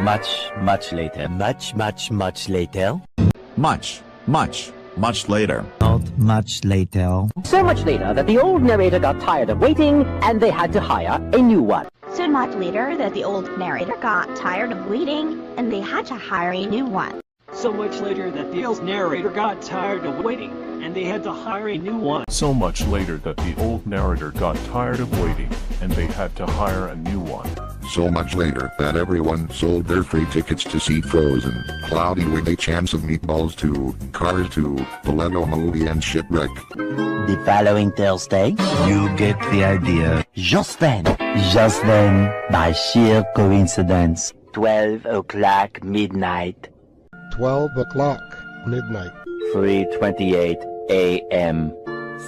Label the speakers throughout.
Speaker 1: Much later. Much later.
Speaker 2: Much later.
Speaker 1: Not much later.
Speaker 3: So much later that the old narrator got tired of waiting and they had to hire a new one.
Speaker 4: So much later that the old narrator got tired of waiting and they had to hire a new one.
Speaker 5: So much later that the old narrator got tired of waiting and they had to hire a new one.
Speaker 6: So much later that the old narrator got tired of waiting, and they had to hire a new one.
Speaker 7: So much later that everyone sold their free tickets to see Frozen, Cloudy with a Chance of Meatballs 2, Cars 2, the Lego Movie and Shipwreck.
Speaker 1: The following Thursday, you get the idea. Just then, by sheer coincidence, 12 o'clock midnight.
Speaker 8: 12 o'clock midnight.
Speaker 1: 3:28 a.m.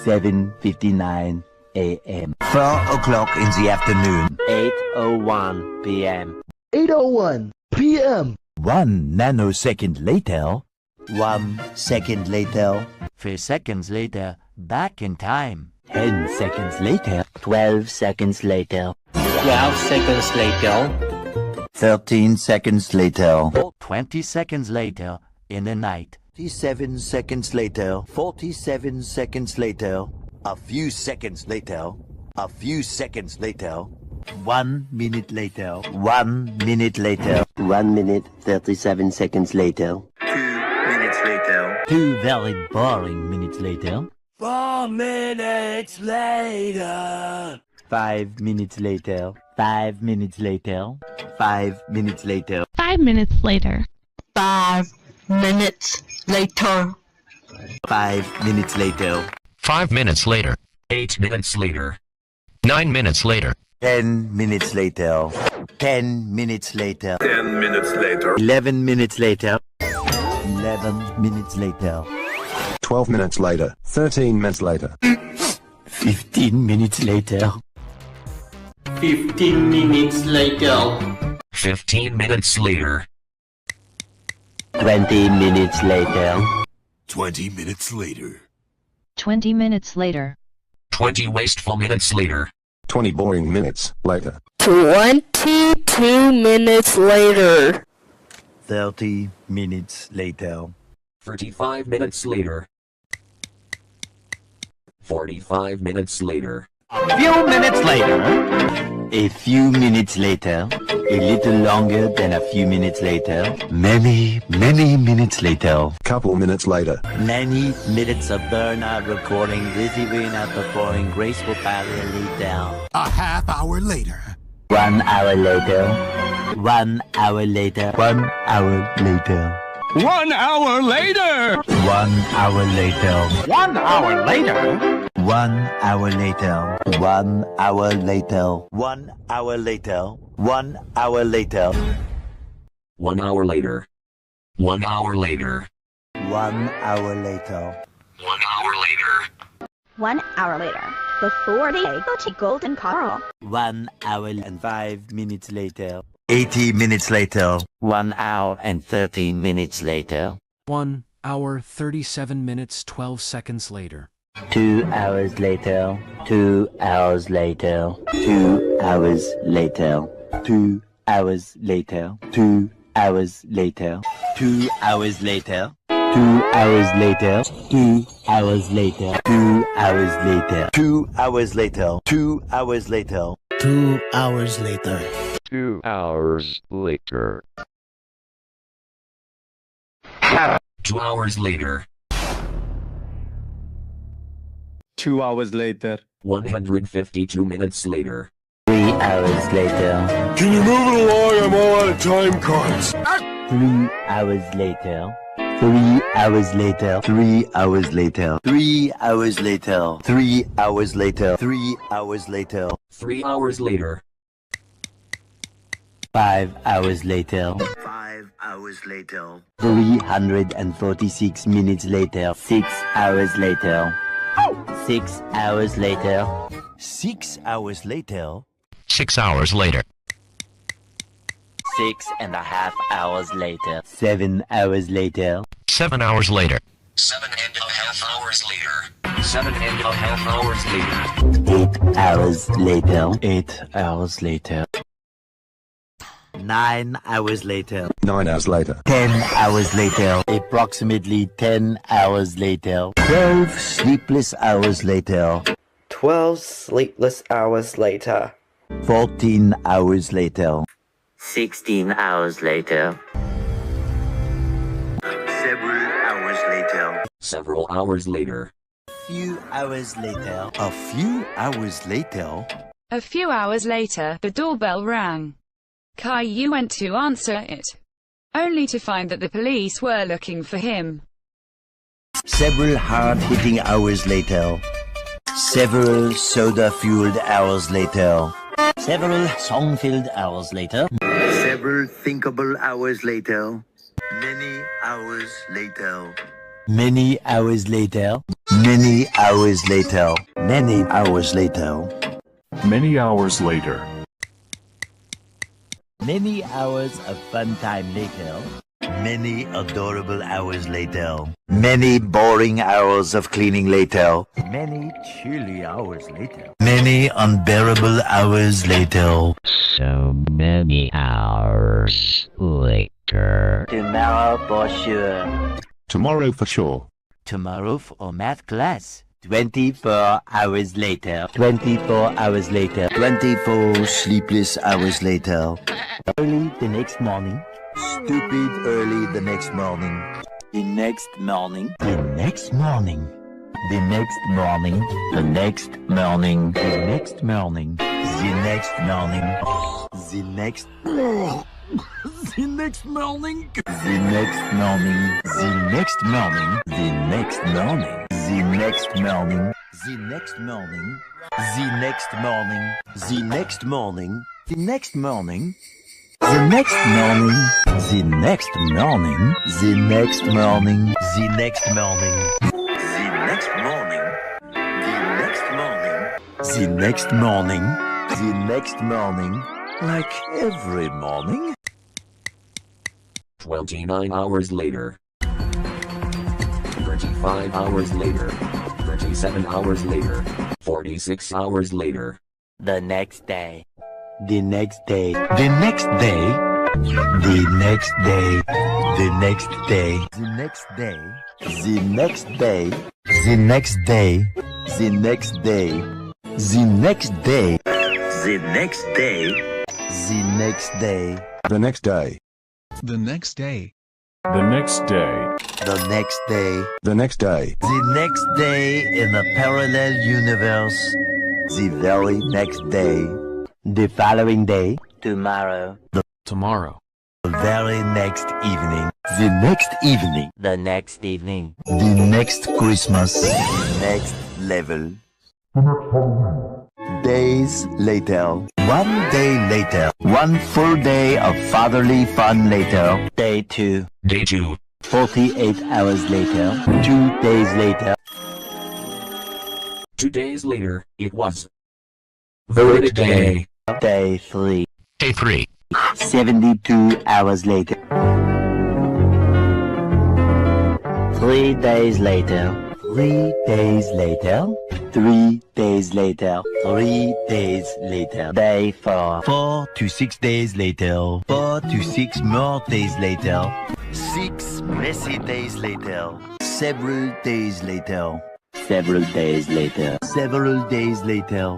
Speaker 1: 7:59 a.m. 4 o'clock in the afternoon. 8:01 p.m.
Speaker 8: 8:01 p.m.
Speaker 9: 1 nanosecond later. 1 second later. 3 seconds later. Back in time.
Speaker 1: 10 seconds later. 12 seconds later.
Speaker 10: 12 seconds later.
Speaker 9: 13 seconds later. 20 seconds later. In the night. 47 seconds later. 47 seconds later. A few seconds later. A few seconds later. 1 minute later. 1 minute later.
Speaker 1: 1 minute, 37 seconds later.
Speaker 9: 2 minutes later.
Speaker 1: 2 very boring minutes later.
Speaker 9: 4 minutes later.
Speaker 1: 5 minutes later. 5 minutes later.
Speaker 9: 5 minutes later.
Speaker 11: 5 minutes later.
Speaker 12: 5 minutes later.
Speaker 9: 5 minutes later.
Speaker 13: 5 minutes later. 8 minutes later. 9 minutes later.
Speaker 9: 10 minutes later. 10 minutes later.
Speaker 14: 10 minutes later.
Speaker 9: 11 minutes later. 11 minutes later.
Speaker 2: 12 minutes later. 13 minutes later.
Speaker 1: 15 minutes later.
Speaker 10: 15 minutes later.
Speaker 13: 15 minutes later.
Speaker 1: 20 minutes later.
Speaker 7: 20 minutes later.
Speaker 11: 20 minutes later.
Speaker 13: 20 wasteful minutes later.
Speaker 2: 20 boring minutes later.
Speaker 12: 22 minutes later.
Speaker 9: 30 minutes later.
Speaker 13: 35 minutes later. 45 minutes later.
Speaker 1: A few minutes later. A few minutes later. A little longer than a few minutes later.
Speaker 9: Many minutes later.
Speaker 2: Couple minutes later.
Speaker 1: Many minutes of burnout recording Lizzie Rena performing graceful parallel down.
Speaker 7: A half hour later.
Speaker 1: 1 hour later. 1 hour later. 1 hour later.
Speaker 14: 1 hour later!
Speaker 9: 1 hour later.
Speaker 14: 1 hour later!
Speaker 9: 1 hour later. 1 hour later. 1 hour later. 1 hour later.
Speaker 13: 1 hour later. 1 hour later.
Speaker 9: 1 hour later.
Speaker 13: 1 hour later.
Speaker 4: 1 hour later. Before they go to Golden Corral.
Speaker 1: 1 hour and 5 minutes later.
Speaker 9: 80 minutes later.
Speaker 1: 1 hour and 13 minutes later.
Speaker 15: 1 hour 37 minutes 12 seconds later.
Speaker 1: 2 hours later. 2 hours later. 2 hours later. 2 hours later. 2 hours later. 2 hours later. 2 hours later. 2 hours later. 2 hours later.
Speaker 9: 2 hours later. 2 hours later.
Speaker 16: 2 hours later.
Speaker 6: 2 hours later.
Speaker 13: 2 hours later.
Speaker 17: 2 hours later.
Speaker 13: 152 minutes later.
Speaker 1: 3 hours later.
Speaker 7: Can you move it along? I'm all out of time cards.
Speaker 1: 3 hours later. 3 hours later.
Speaker 9: 3 hours later. 3 hours later. 3 hours later. 3 hours later.
Speaker 13: 3 hours later.
Speaker 1: 5 hours later.
Speaker 9: 5 hours later.
Speaker 1: 346 minutes later. 6 hours later. 6 hours later.
Speaker 9: 6 hours later.
Speaker 13: 6 hours later.
Speaker 1: 6.5 hours later. 7 hours later.
Speaker 13: 7 hours later. 7.5 hours later. 7.5 hours later.
Speaker 1: 8 hours later.
Speaker 9: 8 hours later. 9 hours later.
Speaker 2: 9 hours later.
Speaker 9: 10 hours later. Approximately 10 hours later. 12 sleepless hours later.
Speaker 18: 12 sleepless hours later.
Speaker 9: 14 hours later.
Speaker 1: 16 hours later.
Speaker 9: Several hours later.
Speaker 13: Several hours later.
Speaker 9: Few hours later. A few hours later.
Speaker 19: A few hours later, the doorbell rang. Caillou went to answer it, only to find that the police were looking for him.
Speaker 9: Several hard-hitting hours later. Several soda-fueled hours later. Several song-filled hours later. Several thinkable hours later. Many hours later. Many hours later. Many hours later. Many hours later.
Speaker 6: Many hours later.
Speaker 9: Many hours of fun time later. Many adorable hours later. Many boring hours of cleaning later. Many chilly hours later. Many unbearable hours later.
Speaker 20: So many hours later.
Speaker 1: Tomorrow for sure.
Speaker 2: Tomorrow for sure.
Speaker 9: Tomorrow for math class. 24 hours later. 24 hours later. 24 sleepless hours later. Early the next morning. Stupid early the next morning. The next morning. The next morning. The next morning. The next morning. The next morning. The next morning. The next. The next morning. The next morning. The next morning. The next morning. The next morning. The next morning. The next morning. The next morning. The next morning. The next morning. The next morning. The next morning. The next morning. The next morning. The next morning. The next morning. The next morning. Like every morning.
Speaker 13: 29 hours later. 35 hours later. 37 hours later. 46 hours later.
Speaker 1: The next day.
Speaker 9: The next day. The next day. The next day. The next day. The next day. The next day. The next day. The next day. The next day. The next day. The next day.
Speaker 2: The next day.
Speaker 21: The next day.
Speaker 6: The next day.
Speaker 9: The next day.
Speaker 2: The next day.
Speaker 9: The next day in a parallel universe. The very next day. The following day.
Speaker 1: Tomorrow.
Speaker 15: Tomorrow.
Speaker 9: The very next evening. The next evening.
Speaker 1: The next evening.
Speaker 9: The next Christmas. The next level. Days later. 1 day later. 1 full day of fatherly fun later.
Speaker 1: Day 2.
Speaker 13: Day 2.
Speaker 9: 48 hours later. 2 days later.
Speaker 13: 2 days later, it was the day.
Speaker 9: Day 3.
Speaker 20: Day 3.
Speaker 9: 72 hours later.
Speaker 1: 3 days later.
Speaker 9: 3 days later. 3 days later. 3 days later.
Speaker 1: Day 4.
Speaker 9: 4 to 6 days later. 4 to 6 more days later. 6 messy days later. Several days later.
Speaker 1: Several days later.
Speaker 9: Several days later.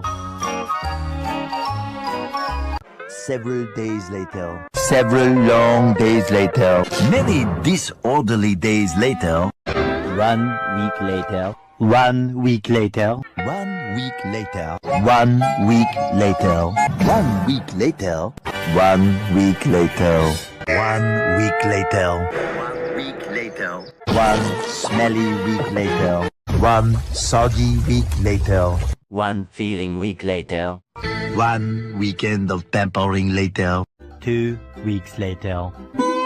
Speaker 9: Several days later. Several long days later. Many disorderly days later.
Speaker 1: 1 week later.
Speaker 9: 1 week later. 1 week later. 1 week later. 1 week later. 1 week later. 1 week later. 1 week later. 1 smelly week later. 1 soggy week later.
Speaker 1: 1 feeling week later.
Speaker 9: 1 weekend of pampering later.
Speaker 1: 2 weeks later.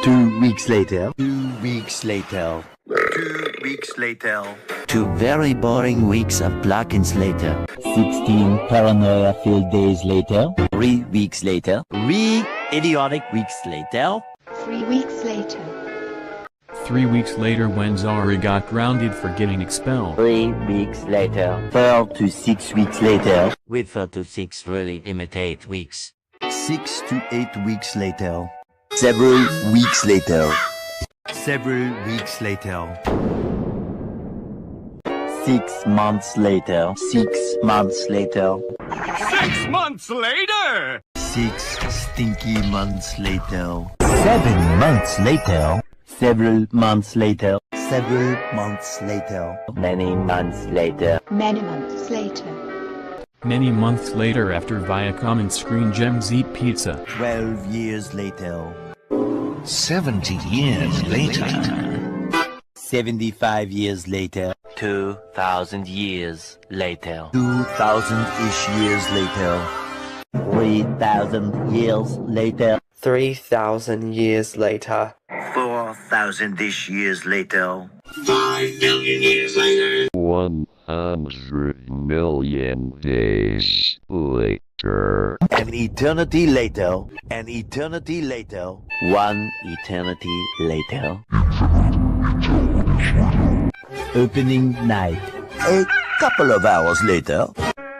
Speaker 9: 2 weeks later. 2 weeks later. 2 weeks later.
Speaker 1: 2 very boring weeks of blockings later.
Speaker 9: 16 paranoia-filled days later.
Speaker 1: 3 weeks later. 3 idiotic weeks later.
Speaker 4: 3 weeks later.
Speaker 15: 3 weeks later when Zari got grounded for getting expelled.
Speaker 1: 3 weeks later.
Speaker 9: 4 to 6 weeks later.
Speaker 1: With 4 to 6 really imitate weeks.
Speaker 9: 6 to 8 weeks later. Several weeks later. Several weeks later.
Speaker 1: 6 months later. 6 months later.
Speaker 14: 6 months later!
Speaker 9: 6 stinky months later.
Speaker 1: 7 months later. Several months later.
Speaker 9: Several months later.
Speaker 1: Many months later.
Speaker 4: Many months later.
Speaker 15: Many months later after Viacom and Screen Gems eat pizza.
Speaker 9: 12 years later.
Speaker 20: 70 years later.
Speaker 1: 75 years later. 2,000 years later.
Speaker 9: 2,000-ish years later.
Speaker 1: 3,000 years later.
Speaker 18: 3,000 years later.
Speaker 9: 4,000-ish years later.
Speaker 20: 5 million years later. 100 million days later.
Speaker 9: An eternity later. An eternity later.
Speaker 1: 1 eternity later.
Speaker 9: Opening night. A couple of hours later.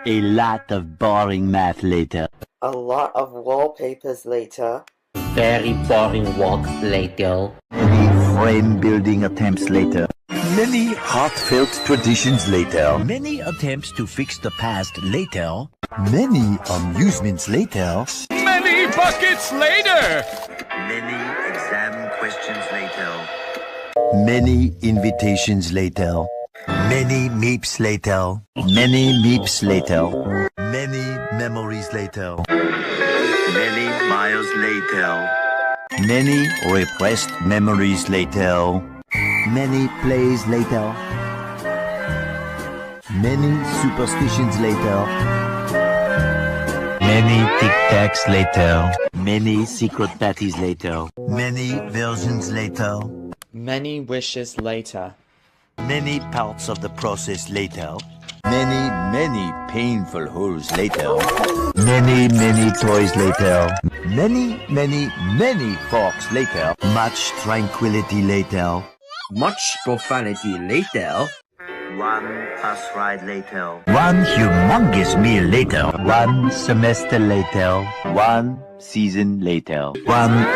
Speaker 1: A lot of boring math later.
Speaker 18: A lot of wallpapers later.
Speaker 10: Very boring walk later.
Speaker 9: Many frame building attempts later. Many heartfelt traditions later. Many attempts to fix the past later. Many amusements later.
Speaker 14: Many buckets later!
Speaker 9: Many exam questions later. Many invitations later. Many meeps later.
Speaker 1: Many meeps later.
Speaker 9: Many memories later. Many miles later. Many repressed memories later. Many plays later. Many superstitions later.
Speaker 1: Many tic-tacs later. Many secret parties later.
Speaker 9: Many versions later.
Speaker 18: Many wishes later.
Speaker 9: Many parts of the process later. Many painful holes later.
Speaker 1: Many toys later.
Speaker 9: Many forks later.
Speaker 1: Much tranquility later.
Speaker 10: Much profanity later.
Speaker 9: 1 bus ride later.
Speaker 1: 1 humongous meal later. 1 semester later. 1 season later. 1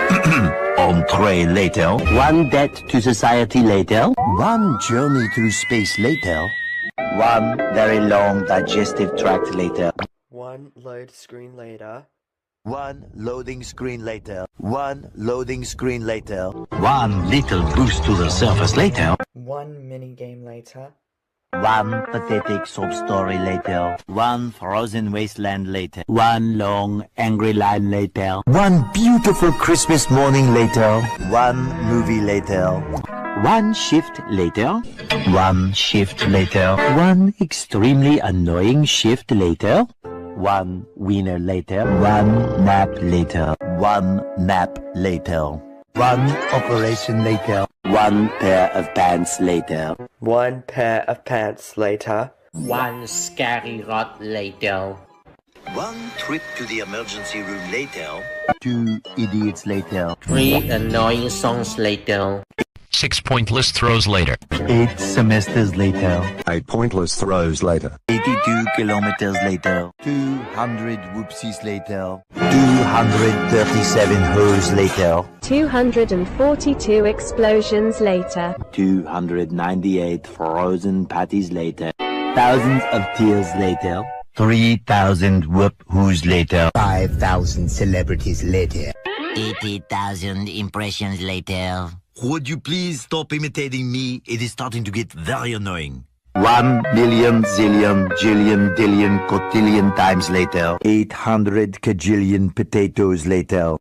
Speaker 1: entree later. 1 debt to society later.
Speaker 9: 1 journey through space later.
Speaker 1: 1 very long digestive tract later.
Speaker 18: 1 load screen later.
Speaker 9: 1 loading screen later. 1 loading screen later.
Speaker 1: 1 little boost to the surface later.
Speaker 18: 1 mini game later.
Speaker 1: 1 pathetic sob story later. 1 frozen wasteland later. 1 long angry line later.
Speaker 9: 1 beautiful Christmas morning later. 1 movie later.
Speaker 1: 1 shift later. 1 shift later. 1 extremely annoying shift later. 1 winner later. 1 nap later.
Speaker 9: 1 nap later.
Speaker 1: 1 operation later. 1 pair of pants later.
Speaker 18: 1 pair of pants later.
Speaker 10: 1 scary rot later.
Speaker 9: 1 trip to the emergency room later.
Speaker 1: 2 idiots later.
Speaker 10: 3 annoying songs later.
Speaker 20: 6 pointless throws later.
Speaker 1: 8 semesters later.
Speaker 2: 8 pointless throws later.
Speaker 9: 82 kilometers later. 200 whoopsies later. 237 hoes later.
Speaker 3: 242 explosions later.
Speaker 1: 298 frozen patties later. Thousands of tears later.
Speaker 9: 3,000 whoop-whoos later.
Speaker 1: 5,000 celebrities later.
Speaker 22: 80,000 impressions later.
Speaker 9: Would you please stop imitating me? It is starting to get very annoying.
Speaker 1: 1 million, zillion, jillion, dillion, cotillion times later.
Speaker 9: 800 kajillion potatoes later.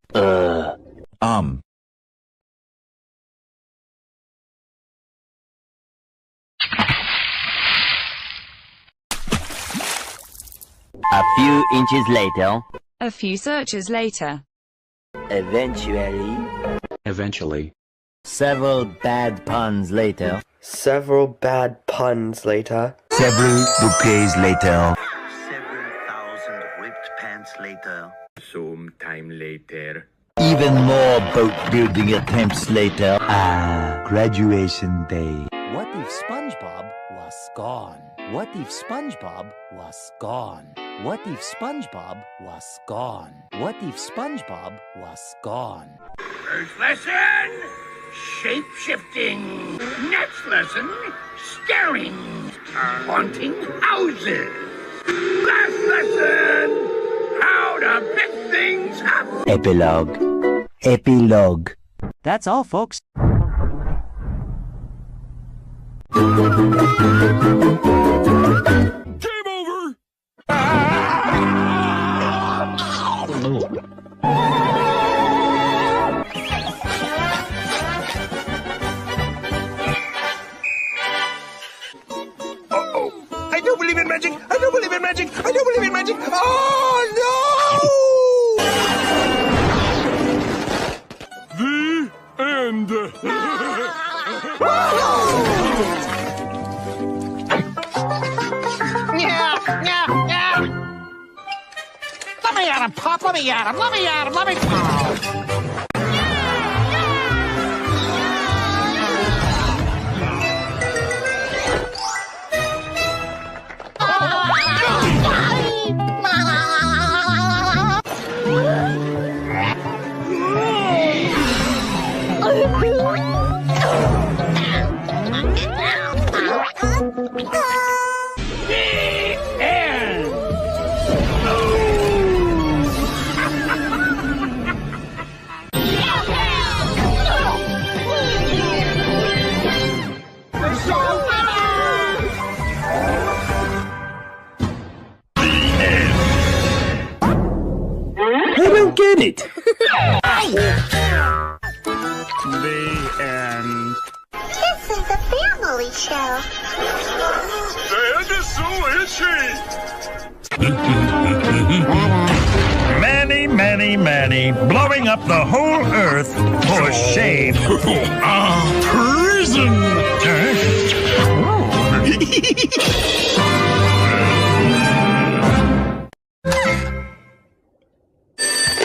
Speaker 1: A few inches later.
Speaker 19: A few searches later.
Speaker 1: Eventually. Several bad puns later.
Speaker 18: Several bad puns later.
Speaker 9: Several bouquets later. Several thousand ripped pants later.
Speaker 23: Some time later.
Speaker 9: Even more boat building attempts later. Graduation day.
Speaker 1: What if SpongeBob was gone? What if SpongeBob was gone?
Speaker 9: What if SpongeBob was gone? What if SpongeBob was gone?
Speaker 5: First lesson, shape-shifting. Next lesson, staring. Haunting houses. Last lesson, how to pick things up.
Speaker 1: Epilogue. Epilogue.
Speaker 9: That's all, folks.
Speaker 14: Game over!
Speaker 5: Uh-oh. I don't believe in magic. I don't believe in magic. I don't believe in magic. Oh,
Speaker 14: The end.
Speaker 5: Yeah. Let me at him, Pop. Let me at him. Let me at him. Let me.
Speaker 1: I don't get it.
Speaker 5: The end.
Speaker 4: This is a family show.
Speaker 14: The end is so itchy.
Speaker 5: Many, blowing up the whole earth for shame.
Speaker 14: Prison.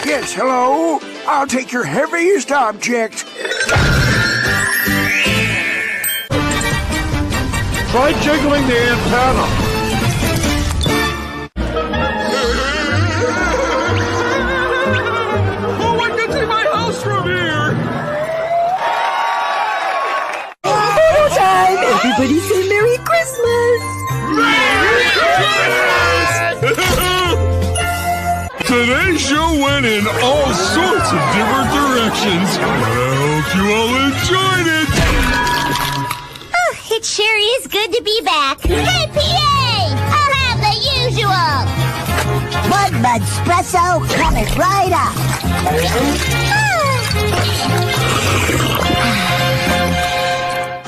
Speaker 5: Yes, hello? I'll take your heaviest object.
Speaker 14: Try jiggling the antenna. Oh, I can see my house from here.
Speaker 12: Photo time! Everybody say Merry Christmas!
Speaker 14: Merry Christmas! Today's show went in all sorts of different directions. I hope you all enjoyed it.
Speaker 4: It sure is good to be back. Hey, PA! I'll have the usual.
Speaker 22: One espresso coming right up.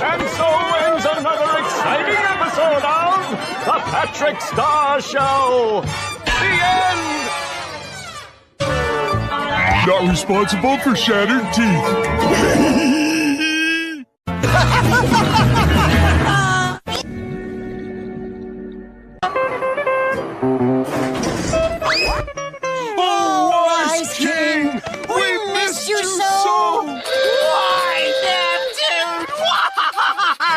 Speaker 14: And so ends another exciting episode of The Patrick Star Show. The end. Not responsible for shattered teeth.
Speaker 5: Ice King! We missed you so! Why, Neptune? Why?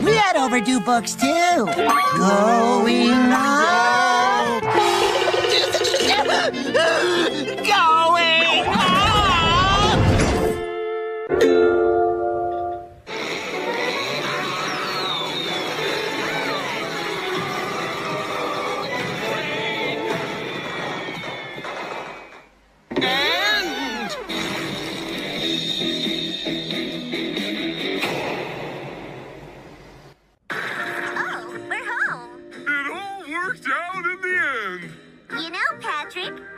Speaker 22: We had overdue books too. Going on.
Speaker 5: Going on!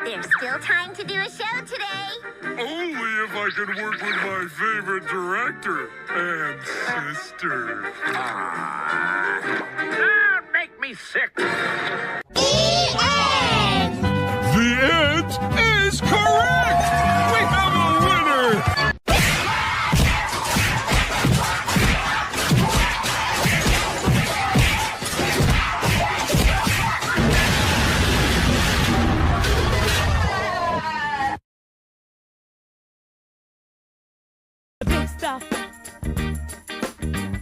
Speaker 4: There's still time to do a show today.
Speaker 14: Only if I can work with my favorite director and sister.
Speaker 5: Don't make me sick.
Speaker 14: The end is correct! We have a winner!
Speaker 8: Big stuff.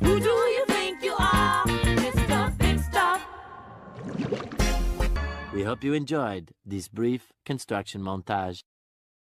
Speaker 8: Who do you think you are, Mr. Big Stuff?
Speaker 1: We hope you enjoyed this brief construction montage.